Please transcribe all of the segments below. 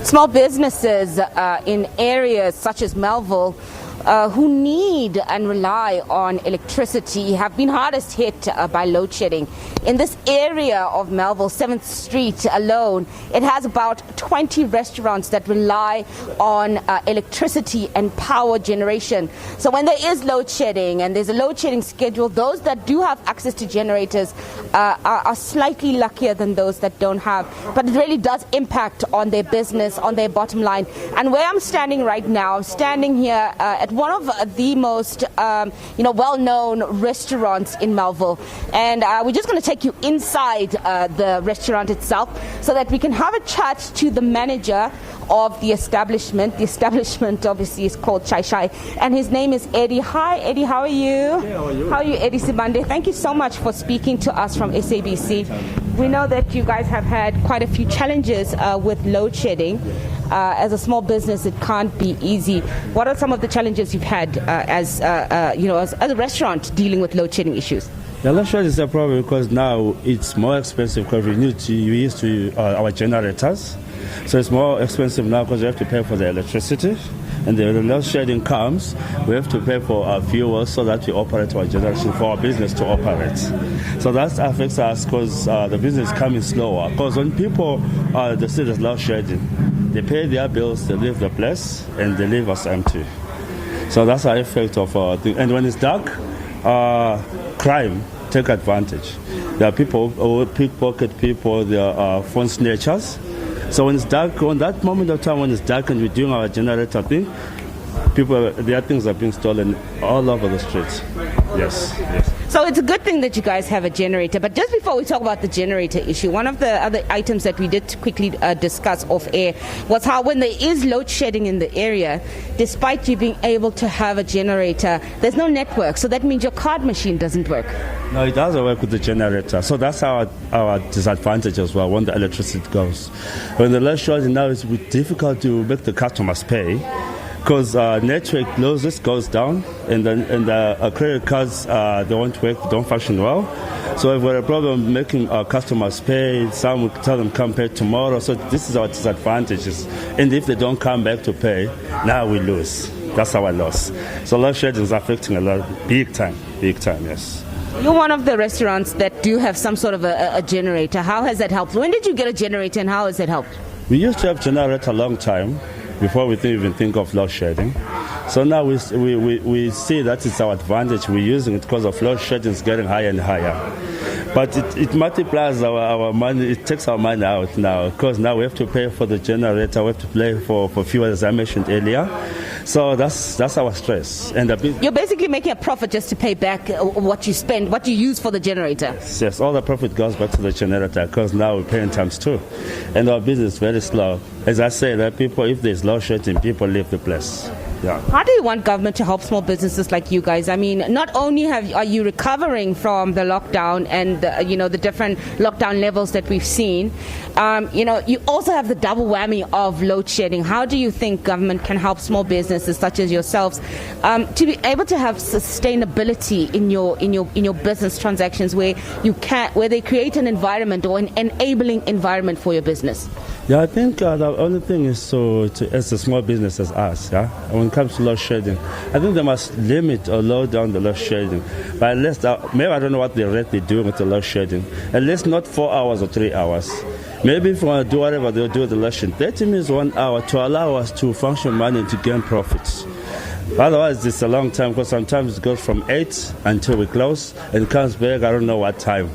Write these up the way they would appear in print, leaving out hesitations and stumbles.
Small businesses in areas such as Melville who need and rely on electricity have been hardest hit by load shedding. In this area of Melville, 7th Street alone, it has about 20 restaurants that rely on electricity and power generation. So when there is load shedding and there's a load shedding schedule, those that do have access to generators are slightly luckier than those that don't have. But it really does impact on their business, on their bottom line. And where I'm standing right now, I'm standing here at one of the most well-known restaurants in Melville, and we're just going to take you inside the restaurant itself so that we can have a chat to the manager of the establishment. The establishment obviously is called Chai Chai, and his name is Eddie. Hi Eddie, how are you? Hey, how are you? How are you, Eddie Sibande? Thank you so much for speaking to us from SABC. We know that you guys have had quite a few challenges with load shedding. As a small business, it can't be easy. What are some of the challenges you've had as a restaurant dealing with load shedding issues? The load shedding is a problem because now it's more expensive because we used to our generators. So it's more expensive now because we have to pay for the electricity. And the load shedding comes, we have to pay for our fuel so that we operate our generation for our business to operate. So that affects us because the business is coming slower. Because when people, they see the load shedding, they pay their bills, they leave the place, and they leave us empty. So that's the effect of thing. And when it's dark, crime take advantage. There are people who pickpocket people, there are phone snatchers. So when it's dark, on that moment of time when it's dark and we're doing our generator thing, their things are being stolen all over the streets. Yes. So it's a good thing that you guys have a generator. But just before we talk about the generator issue, one of the other items that we did quickly discuss off air was how when there is load shedding in the area, despite you being able to have a generator, there's no network. So that means your card machine doesn't work. No, it doesn't work with the generator. So that's our disadvantage as well when the electricity goes. When the load shedding now, it's difficult to make the customers pay. Because network losses goes down, and the credit cards they won't work, don't function well. So if we're a problem making our customers pay, some will tell them come pay tomorrow. So this is our disadvantages. And if they don't come back to pay, now we lose. That's our loss. So load shedding is affecting a lot, big time, yes. You're one of the restaurants that do have some sort of a generator. How has that helped? When did you get a generator, and how has that helped? We used to have generator a long time before we even think of load shedding. So now we see that it's our advantage. We're using it because of load shedding is getting higher and higher. But it multiplies our money, it takes our money out now because now we have to pay for the generator, we have to pay for fuel as I mentioned earlier. So that's our stress. And you're basically making a profit just to pay back what you spend, what you use for the generator. Yes, all the profit goes back to the generator because now we're paying times two. And our business is very slow. As I say, that people, if there's load shedding, people leave the place. Yeah. How do you want government to help small businesses like you guys? I mean, not only are you recovering from the lockdown and the different lockdown levels that we've seen, you also have the double whammy of load shedding. How do you think government can help small businesses such as yourselves to be able to have sustainability in your business transactions where they create an environment or an enabling environment for your business? Yeah, I think the only thing is as a small business as us, yeah, when it comes to load shedding, I think they must limit or low down the load shedding. But at least, maybe I don't know what the rate they're doing with the load shedding. At least not 4 hours or 3 hours. Maybe if we want to do whatever they'll do with the load shedding, 30 minutes, 1 hour to allow us to function money to gain profits. Otherwise, it's a long time because sometimes it goes from 8 until we close and it comes back, I don't know what time.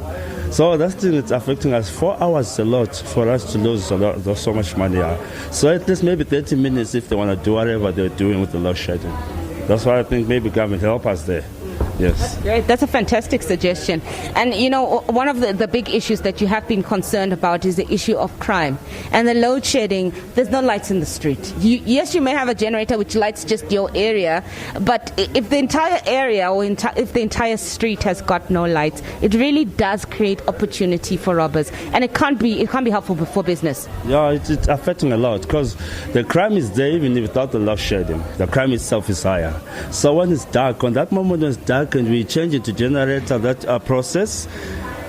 So that thing is affecting us. 4 hours is a lot for us to lose so much money. So at least maybe 30 minutes if they want to do whatever they're doing with the load shedding. That's why I think maybe government help us there. Yes. That's great. That's a fantastic suggestion. And, one of the big issues that you have been concerned about is the issue of crime. And the load shedding, there's no lights in the street. Yes, you may have a generator which lights just your area, but if the entire area or if the entire street has got no lights, it really does create opportunity for robbers. And it can't be helpful for business. Yeah, it's affecting a lot because the crime is there even without the load shedding. The crime itself is higher. So when it's dark, on that moment when it's dark, and we change it to generator that process,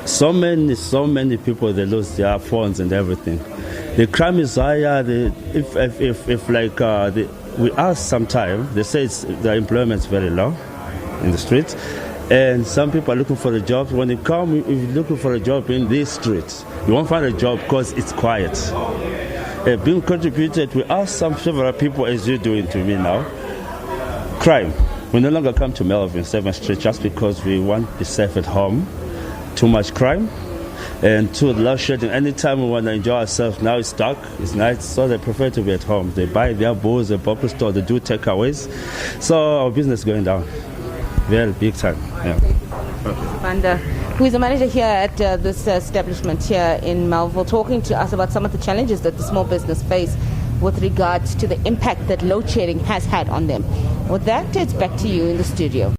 so many people, they lose their phones and everything. The crime is higher. We ask sometime, they say the employment is very low in the streets. And some people are looking for a job. When they come, if you're looking for a job in these streets, you won't find a job because it's quiet. Being contributed, we ask several people, as you're doing to me now, crime. We no longer come to Melville 7th Street just because we want to be safe at home. Too much crime. And to loud shedding, anytime we want to enjoy ourselves, now it's dark, it's night, so they prefer to be at home. They buy their booze at bottle store, they do takeaways. So our business is going down. Very big time. Yeah. Banda, who is the manager here at this establishment here in Melville, talking to us about some of the challenges that the small business face with regards to the impact that load shedding has had on them. With that, it's back to you in the studio.